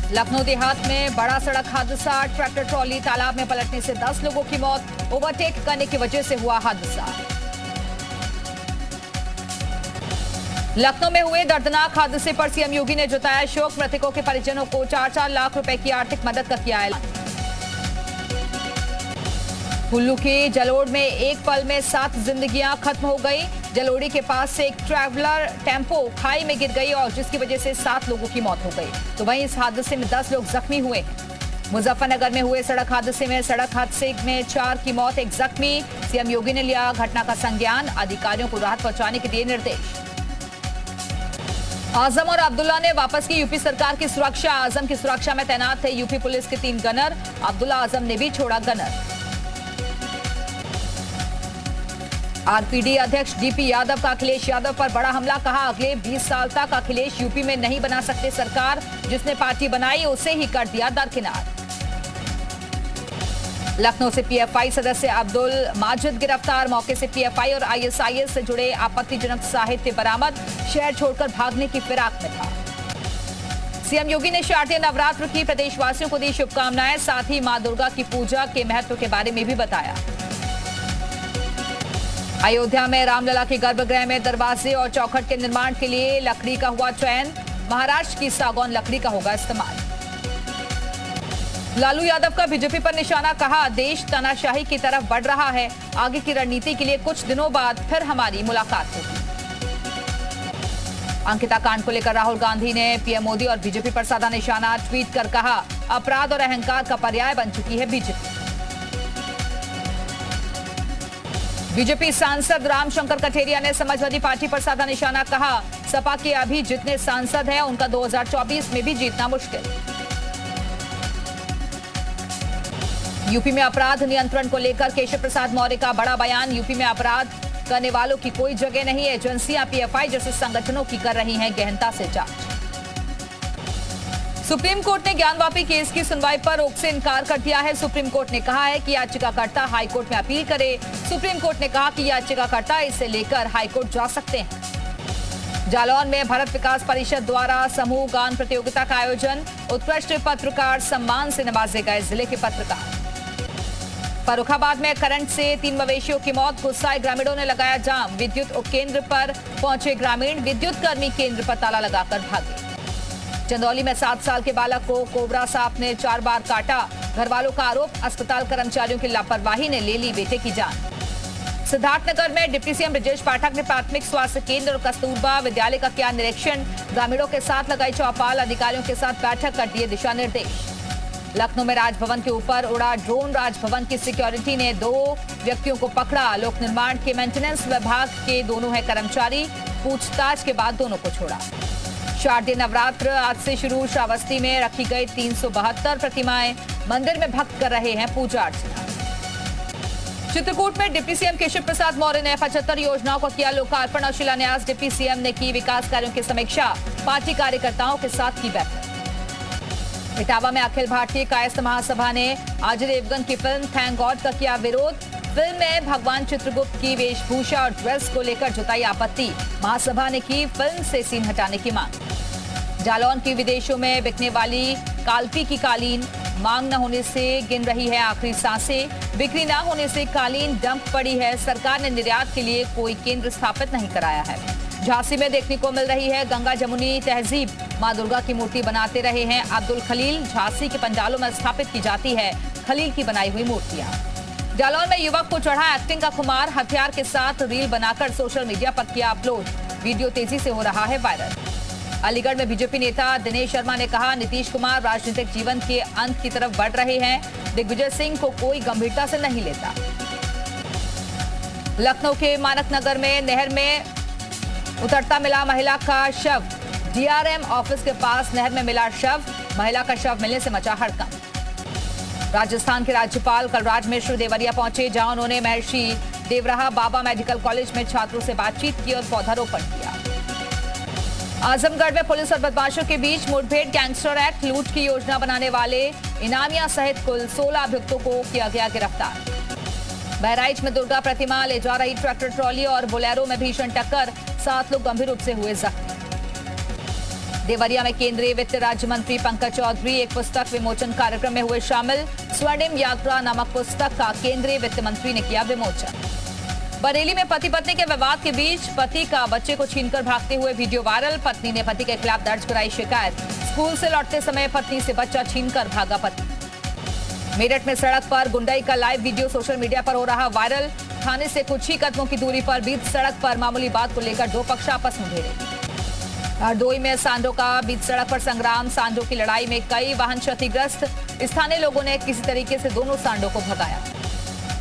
लखनऊ देहात में बड़ा सड़क हादसा, ट्रैक्टर ट्रॉली तालाब में पलटने से 10 लोगों की मौत, ओवरटेक करने की वजह से हुआ हादसा। लखनऊ में हुए दर्दनाक हादसे पर सीएम योगी ने जताया शोक, मृतकों के परिजनों को 4-4 लाख रुपए की आर्थिक मदद का किया ऐलान। कुल्लू के जलोड़ में एक पल में 7 जिंदगियां खत्म हो गई। जलोड़ी के पास से एक ट्रैवलर टेम्पो खाई में गिर गई और जिसकी वजह से 7 लोगों की मौत हो गई। तो वहीं इस हादसे में 10 लोग जख्मी हुए। मुजफ्फरनगर में हुए सड़क हादसे में 4 की मौत, एक जख्मी। सीएम योगी ने लिया घटना का संज्ञान, अधिकारियों को राहत पहुंचाने के दिए निर्देश। आजम और अब्दुल्ला ने वापस की यूपी सरकार की सुरक्षा। आजम की सुरक्षा में तैनात थे यूपी पुलिस के 3 गनर, अब्दुल्ला आजम ने भी छोड़ा गनर। आरपीडी अध्यक्ष डीपी यादव का अखिलेश यादव पर बड़ा हमला, कहा अगले 20 साल तक अखिलेश यूपी में नहीं बना सकते सरकार, जिसने पार्टी बनाई उसे ही कर दिया दरकिनार। लखनऊ से पीएफआई सदस्य अब्दुल माजिद गिरफ्तार, मौके से पीएफआई और आईएसआईएस से जुड़े आपत्तिजनक साहित्य बरामद, शहर छोड़कर भागने की फिराक में था। सीएम योगी ने शारदीय नवरात्र की प्रदेशवासियों को दी शुभकामनाएं, साथ ही मां दुर्गा की पूजा के महत्व के बारे में भी बताया। अयोध्या में रामलला के गर्भगृह में दरवाजे और चौखट के निर्माण के लिए लकड़ी का हुआ चयन, महाराष्ट्र की सागौन लकड़ी का होगा इस्तेमाल। लालू यादव का बीजेपी पर निशाना, कहा देश तानाशाही की तरफ बढ़ रहा है, आगे की रणनीति के लिए कुछ दिनों बाद फिर हमारी मुलाकात होगी। अंकिता कांड को लेकर राहुल गांधी ने पीएम मोदी और बीजेपी पर साधा निशाना, ट्वीट कर कहा अपराध और अहंकार का पर्याय बन चुकी है बीजेपी। बीजेपी सांसद रामशंकर कठेरिया ने समाजवादी पार्टी पर साधा निशाना, कहा सपा के अभी जितने सांसद हैं उनका 2024 में भी जीतना मुश्किल। यूपी में अपराध नियंत्रण को लेकर केशव प्रसाद मौर्य का बड़ा बयान, यूपी में अपराध करने वालों की कोई जगह नहीं, एजेंसियां पीएफआई जैसे संगठनों की कर रही हैं गहनता से जांच। सुप्रीम कोर्ट ने ज्ञानवापी केस की सुनवाई पर रोक से इनकार कर दिया है। सुप्रीम कोर्ट ने कहा है कि याचिकाकर्ता हाईकोर्ट में अपील करे। सुप्रीम कोर्ट ने कहा कि याचिकाकर्ता इसे लेकर हाईकोर्ट जा सकते हैं। जालौन में भारत विकास परिषद द्वारा समूह गान प्रतियोगिता का आयोजन, उत्कृष्ट पत्रकार सम्मान से नवाजे गए जिले के पत्रकार। फर्रुखाबाद में करंट से 3 मवेशियों की मौत, गुस्साए ग्रामीणों ने लगाया जाम, विद्युत उपकेंद्र पर पहुंचे ग्रामीण, विद्युत कर्मी केंद्र पर ताला लगाकर भागे। चंदौली में 7 साल के बालक को कोबरा सांप ने 4 बार काटा, घर वालों का आरोप, अस्पताल कर्मचारियों की लापरवाही ने ले ली बेटे की जान। सिद्धार्थनगर में डिप्टी सीएम ब्रजेश पाठक ने प्राथमिक स्वास्थ्य केंद्र और कस्तूरबा विद्यालय का किया निरीक्षण, ग्रामीणों के साथ लगाई चौपाल, अधिकारियों के साथ बैठक कर दिए दिशा निर्देश। लखनऊ में राजभवन के ऊपर उड़ा ड्रोन, राजभवन की सिक्योरिटी ने 2 व्यक्तियों को पकड़ा, लोक निर्माण के मेंटेनेंस विभाग के दोनों हैं कर्मचारी, पूछताछ के बाद दोनों को छोड़ा। शारदीय नवरात्र आज से शुरू, श्रावस्ती में रखी गई 372 प्रतिमाएं, मंदिर में भक्त कर रहे हैं पूजा अर्चना। चित्रकूट में डिप्टी सीएम केशव प्रसाद मौर्य ने 75 योजनाओं को किया लोकार्पण और शिलान्यास, डिप्टी सीएम ने की विकास कार्यों की समीक्षा, पार्टी कार्यकर्ताओं के साथ की बैठक। इटावा में अखिल भारतीय कायस्थ महासभा ने अजय देवगन की फिल्म थैंक गॉड का किया विरोध, फिल्म में भगवान चित्रगुप्त की वेशभूषा और ड्रेस को लेकर जताई आपत्ति, महासभा ने की फिल्म से सीन हटाने की मांग। जालौन की विदेशों में बिकने वाली कालपी की कालीन, मांग न होने से गिन रही है आखिरी सांसें, बिक्री न होने से कालीन डंप पड़ी है, सरकार ने निर्यात के लिए कोई केंद्र स्थापित नहीं कराया है। झांसी में देखने को मिल रही है गंगा जमुनी तहजीब, मां दुर्गा की मूर्ति बनाते रहे हैं अब्दुल खलील, झांसी के पंडालों में स्थापित की जाती है खलील की बनाई हुई मूर्तियां। जालौन में युवक को चढ़ा एक्टिंग का खुमार, हथियार के साथ रील बनाकर सोशल मीडिया पर किया अपलोड, वीडियो तेजी से हो रहा है वायरल। अलीगढ़ में बीजेपी नेता दिनेश शर्मा ने कहा नीतीश कुमार राजनीतिक जीवन के अंत की तरफ बढ़ रहे हैं, दिग्विजय सिंह को कोई गंभीरता से नहीं लेता। लखनऊ के मानक नगर में नहर में उतरता मिला महिला का शव, डीआरएम ऑफिस के पास नहर में मिला शव, महिला का शव मिलने से मचा हड़कंप। राजस्थान के राज्यपाल कलराज मिश्र देवरिया पहुंचे, जहां उन्होंने महर्षि देवराहा बाबा मेडिकल कॉलेज में छात्रों से बातचीत की और पौधारोपण किया। आजमगढ़ में पुलिस और बदमाशों के बीच मुठभेड़, गैंगस्टर एक्ट, लूट की योजना बनाने वाले इनामिया सहित कुल 16 अभियुक्तों को किया गया गिरफ्तार। बहराइच में दुर्गा प्रतिमा ले जा रही ट्रैक्टर ट्रॉली और बोलेरो में भीषण टक्कर, 7 लोग गंभीर रूप से हुए जख्मी। देवरिया में केंद्रीय वित्त राज्य मंत्री पंकज चौधरी एक पुस्तक विमोचन कार्यक्रम में हुए शामिल। स्वर्णिम यात्रा नामक पुस्तक का केंद्रीय वित्त मंत्री ने किया विमोचन। बरेली में पति पत्नी के विवाद के बीच पति का बच्चे को छीनकर भागते हुए वीडियो वायरल। पत्नी ने पति के खिलाफ दर्ज कराई शिकायत। स्कूल से लौटते समय पत्नी से बच्चा छीनकर भागा पति। मेरठ में सड़क पर गुंडाई का लाइव वीडियो सोशल मीडिया पर हो रहा वायरल। थाने से कुछ ही कदमों की दूरी पर बीच सड़क पर मामूली बात को लेकर दो पक्ष आपस में भिड़े। हरदोई में सांडों का बीच सड़क पर संग्राम। सांडों की लड़ाई में कई वाहन क्षतिग्रस्त। स्थानीय लोगों ने किसी तरीके से दोनों सांडों को भगाया।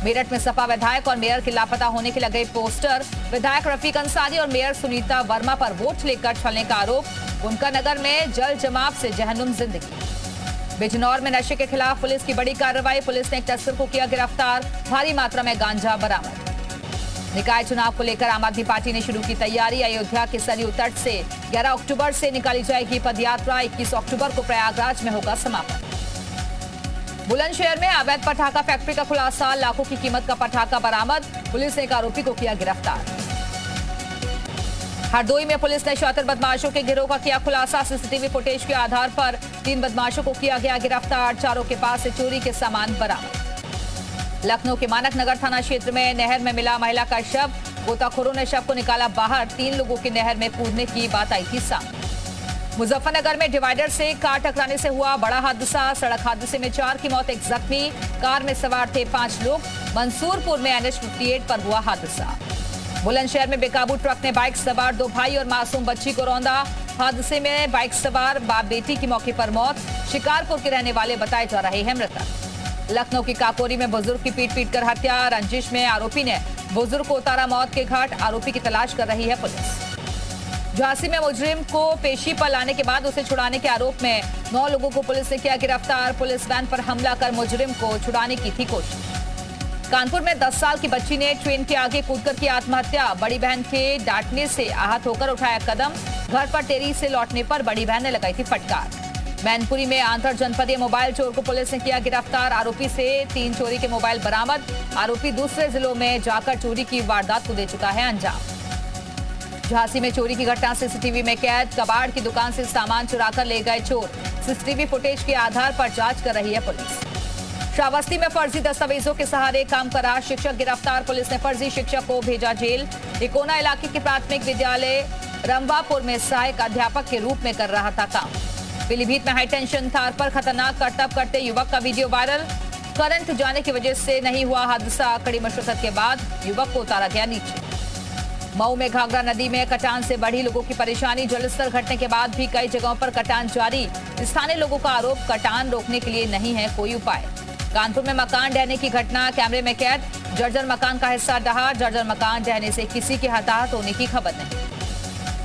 मेरठ में सपा विधायक और मेयर के लापता होने के लगे पोस्टर। विधायक रफीक अंसारी और मेयर सुनीता वर्मा पर वोट लेकर छलने का आरोप। उनका नगर में जल जमाव से जहन्नुम जिंदगी। बिजनौर में नशे के खिलाफ पुलिस की बड़ी कार्रवाई। पुलिस ने एक तस्कर को किया गिरफ्तार। भारी मात्रा में गांजा बरामद। निकाय चुनाव को लेकर आम आदमी पार्टी ने शुरू की तैयारी। अयोध्या के सरयू तट से 11 अक्टूबर से निकाली जाएगी पदयात्रा। 21 अक्टूबर को प्रयागराज में होगा समापन। बुलंदशहर में अवैध पटाखा फैक्ट्री का खुलासा। लाखों की कीमत का पटाखा बरामद। पुलिस ने एक आरोपी को किया गिरफ्तार। हरदोई में पुलिस ने 76 बदमाशों के गिरोह का किया खुलासा। सीसीटीवी फुटेज के आधार पर 3 बदमाशों को किया गया गिरफ्तार। चारों के पास से चोरी के सामान बरामद। लखनऊ के मानक नगर थाना क्षेत्र में नहर में मिला महिला का शव। गोताखोरों ने शव को निकाला बाहर। 3 लोगों की नहर में कूदने की बात आई थी सामने। मुजफ्फरनगर में डिवाइडर से कार टकराने से हुआ बड़ा हादसा। सड़क हादसे में 4 की मौत, 1 जख्मी। कार में सवार थे 5 लोग। मंसूरपुर में NH 58 पर हुआ हादसा। बुलंदशहर में बेकाबू ट्रक ने बाइक सवार 2 भाई और मासूम बच्ची को रौंदा। हादसे में बाइक सवार बाप बेटी की मौके पर मौत। शिकारपुर के रहने वाले बताए जा रहे हैं मृतक। लखनऊ की काकोरी में बुजुर्ग की पीट कर हत्या। रंजिश में आरोपी ने बुजुर्ग को उतारा मौत के घाट। आरोपी की तलाश कर रही है पुलिस। झांसी में मुजरिम को पेशी पर लाने के बाद उसे छुड़ाने के आरोप में 9 लोगों को पुलिस ने किया गिरफ्तार। पुलिस वैन पर हमला कर मुजरिम को छुड़ाने की थी कोशिश। कानपुर में 10 साल की बच्ची ने ट्रेन के आगे कूदकर की आत्महत्या। बड़ी बहन के डांटने से आहत होकर उठाया कदम। घर पर टेरी से लौटने पर बड़ी बहन ने लगाई थी फटकार। मैनपुरी में आंतर जनपदीय मोबाइल चोर को पुलिस ने किया गिरफ्तार। आरोपी से 3 चोरी के मोबाइल बरामद। आरोपी दूसरे जिलों में जाकर चोरी की वारदात को दे चुका है अंजाम। झांसी में चोरी की घटना सीसीटीवी में कैद। कबाड़ की दुकान से सामान चुराकर ले गए चोर। सीसीटीवी फुटेज के आधार पर जांच कर रही है पुलिस। श्रावस्ती में फर्जी दस्तावेजों के सहारे काम कर रहा शिक्षक गिरफ्तार। पुलिस ने फर्जी शिक्षक को भेजा जेल। इकोना इलाके के प्राथमिक विद्यालय रंबापुर में सहायक अध्यापक के रूप में कर रहा था काम। पीलीभीत में हाईटेंशन तार पर खतरनाक करतब करते युवक का वीडियो वायरल। करंट जाने की वजह से नहीं हुआ हादसा। कड़ी मशक्कत के बाद युवक को उतारा गया नीचे। मऊ में घाघरा नदी में कटान से बढ़ी लोगों की परेशानी। जलस्तर घटने के बाद भी कई जगहों पर कटान जारी। स्थानीय लोगों का आरोप कटान रोकने के लिए नहीं है कोई उपाय। कानपुर में मकान ढहने की घटना कैमरे में कैद। जर्जर मकान का हिस्सा ढहा। जर्जर मकान ढहने से किसी के हताहत होने की खबर नहीं।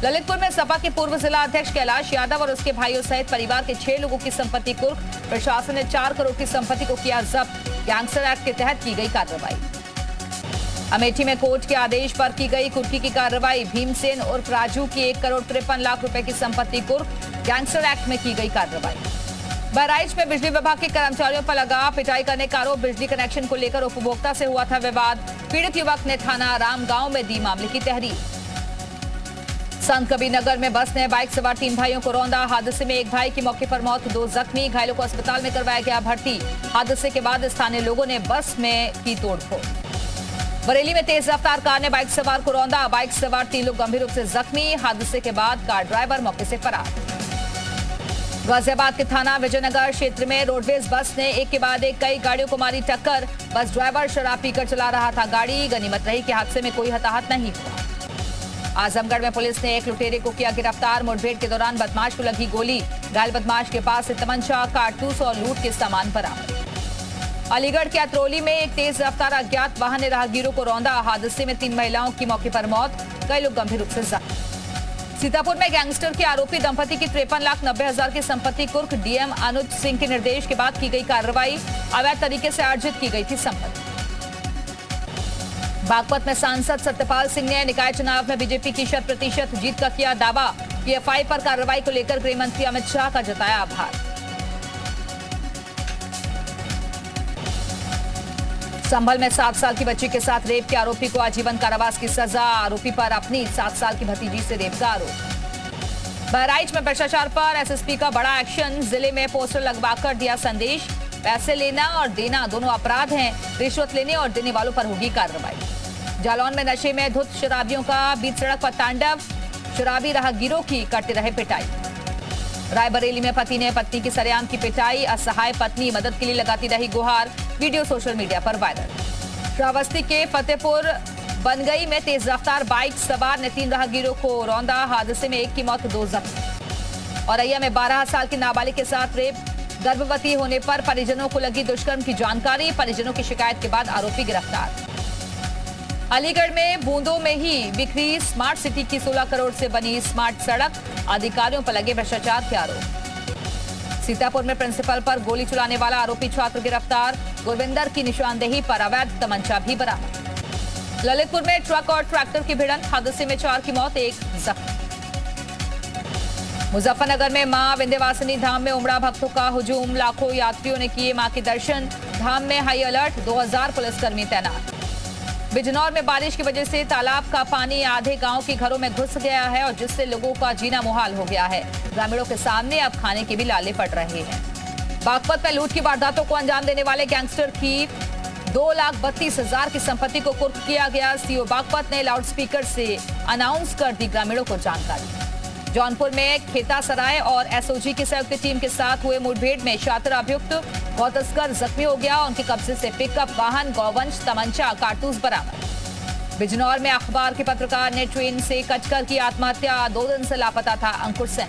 ललितपुर में सपा के पूर्व जिला अध्यक्ष कैलाश यादव और उसके भाइयों सहित परिवार के 6 लोगों की संपत्ति कुर्क। प्रशासन ने 4 करोड़ की संपत्ति को किया जब्त। गैंगस्टर एक्ट के तहत की गई कार्रवाई। अमेठी में कोर्ट के आदेश पर की गई कुर्की की कार्रवाई। भीमसेन उर्फ राजू की 1 करोड़ 53 लाख रुपए की संपत्ति कुर्क। गैंगस्टर एक्ट में की गई कार्रवाई। बहराइच में बिजली विभाग के कर्मचारियों पर लगा पिटाई करने का आरोप। बिजली कनेक्शन को लेकर उपभोक्ता से हुआ था विवाद। पीड़ित युवक ने थाना रामगांव में दी मामले की तहरीर। संत कबीर नगर में बस ने बाइक सवार 3 भाइयों को रौंदा। हादसे में एक भाई की मौके पर मौत, 2 जख्मी। घायलों को अस्पताल में करवाया गया भर्ती। हादसे के बाद स्थानीय लोगों ने बस में की तोड़फोड़। बरेली में तेज रफ्तार कार ने बाइक सवार को रौंदा। बाइक सवार 3 लोग गंभीर रूप से जख्मी। हादसे के बाद कार ड्राइवर मौके से फरार। गाजियाबाद के थाना विजयनगर क्षेत्र में रोडवेज बस ने एक के बाद एक कई गाड़ियों को मारी टक्कर। बस ड्राइवर शराब पीकर चला रहा था गाड़ी। गनीमत रही कि हादसे में कोई हताहत नहीं हुआ। आजमगढ़ में पुलिस ने एक लुटेरे को किया गिरफ्तार। मुठभेड़ के दौरान बदमाश को लगी गोली। घायल बदमाश के पास से तमंचा, कारतूस और लूट के सामान बरामद। अलीगढ़ के अतरौली में एक तेज रफ्तार अज्ञात वाहन ने राहगीरों को रौंदा। हादसे में 3 महिलाओं की मौके पर मौत, कई लोग गंभीर रूप से जख्मी। सीतापुर में गैंगस्टर के आरोपी दंपति की 53,90,000 की संपत्ति कुर्क। डीएम अनुज सिंह के निर्देश के बाद की गई कार्रवाई। अवैध तरीके से अर्जित की गई थी संपत्ति। बागपत में सांसद सत्यपाल सिंह ने निकाय चुनाव में बीजेपी की 100% जीत का किया दावा। पीएफआई पर कार्रवाई को लेकर गृह मंत्री अमित शाह का जताया आभार। संभल में 7 साल की बच्ची के साथ रेप के आरोपी को आजीवन कारावास की सजा। आरोपी पर अपनी 7 साल की भतीजी से रेप का आरोप। बहराइच में भ्रष्टाचार पर एसएसपी का बड़ा एक्शन, जिले में पोस्टर लगवाकर दिया संदेश, पैसे लेना और देना दोनों अपराध हैं, रिश्वत लेने और देने वालों पर होगी कार्रवाई। जालौन में नशे में धुत शराबियों का बीच सड़क पर तांडव, शराबी राहगीरों की करते रहे पिटाई। रायबरेली में पति ने पत्नी की सरेआम की पिटाई, असहाय पत्नी मदद के लिए लगाती रही गुहार, वीडियो सोशल मीडिया पर वायरल। श्रावस्ती के फतेहपुर बनगई में तेज रफ्तार बाइक सवार ने 3 राहगीरों को रौंदा, हादसे में एक की मौत, 2 जख्मी। औरैया में 12 साल की नाबालिग के साथ रेप, गर्भवती होने पर परिजनों को लगी दुष्कर्म की जानकारी, परिजनों की शिकायत के बाद आरोपी गिरफ्तार। अलीगढ़ में बूंदों में ही बिखरी स्मार्ट सिटी की 16 करोड़ से बनी स्मार्ट सड़क, अधिकारियों पर लगे भ्रष्टाचार के आरोप। सीतापुर में प्रिंसिपल पर गोली चलाने वाला आरोपी छात्र गिरफ्तार, गुरविंदर की निशानदेही पर अवैध तमंचा भी बरामद। ललितपुर में ट्रक और ट्रैक्टर की भिड़ंत, हादसे में 4 की मौत, 1 जख्मी। मुजफ्फरनगर में मां विंध्यवासिनी धाम में उमड़ा भक्तों का हुजूम, लाखों यात्रियों ने किए मां के दर्शन, धाम में हाई अलर्ट, 2000 पुलिसकर्मी तैनात। बिजनौर में बारिश की वजह से तालाब का पानी आधे गांव के घरों में घुस गया है और जिससे लोगों का जीना मुहाल हो गया है। ग्रामीणों के सामने अब खाने के भी लाले पड़ रहे हैं। बागपत में लूट की वारदातों को अंजाम देने वाले गैंगस्टर की 2,32,000 की संपत्ति को कुर्क किया गया। सीओ बागपत ने लाउडस्पीकर से अनाउंस कर दी ग्रामीणों को जानकारी। जौनपुर में खेतासराय और एसओजी की संयुक्त टीम के साथ हुए मुठभेड़ में शातिर अभियुक्त गौ तस्कर जख्मी हो गया, उनके कब्जे से पिकअप वाहन, गौवंश, तमंचा, कारतूस बरामद। बिजनौर में अखबार के पत्रकार ने ट्रेन से कचकर की आत्महत्या, 2 दिन से लापता था अंकुर सेन।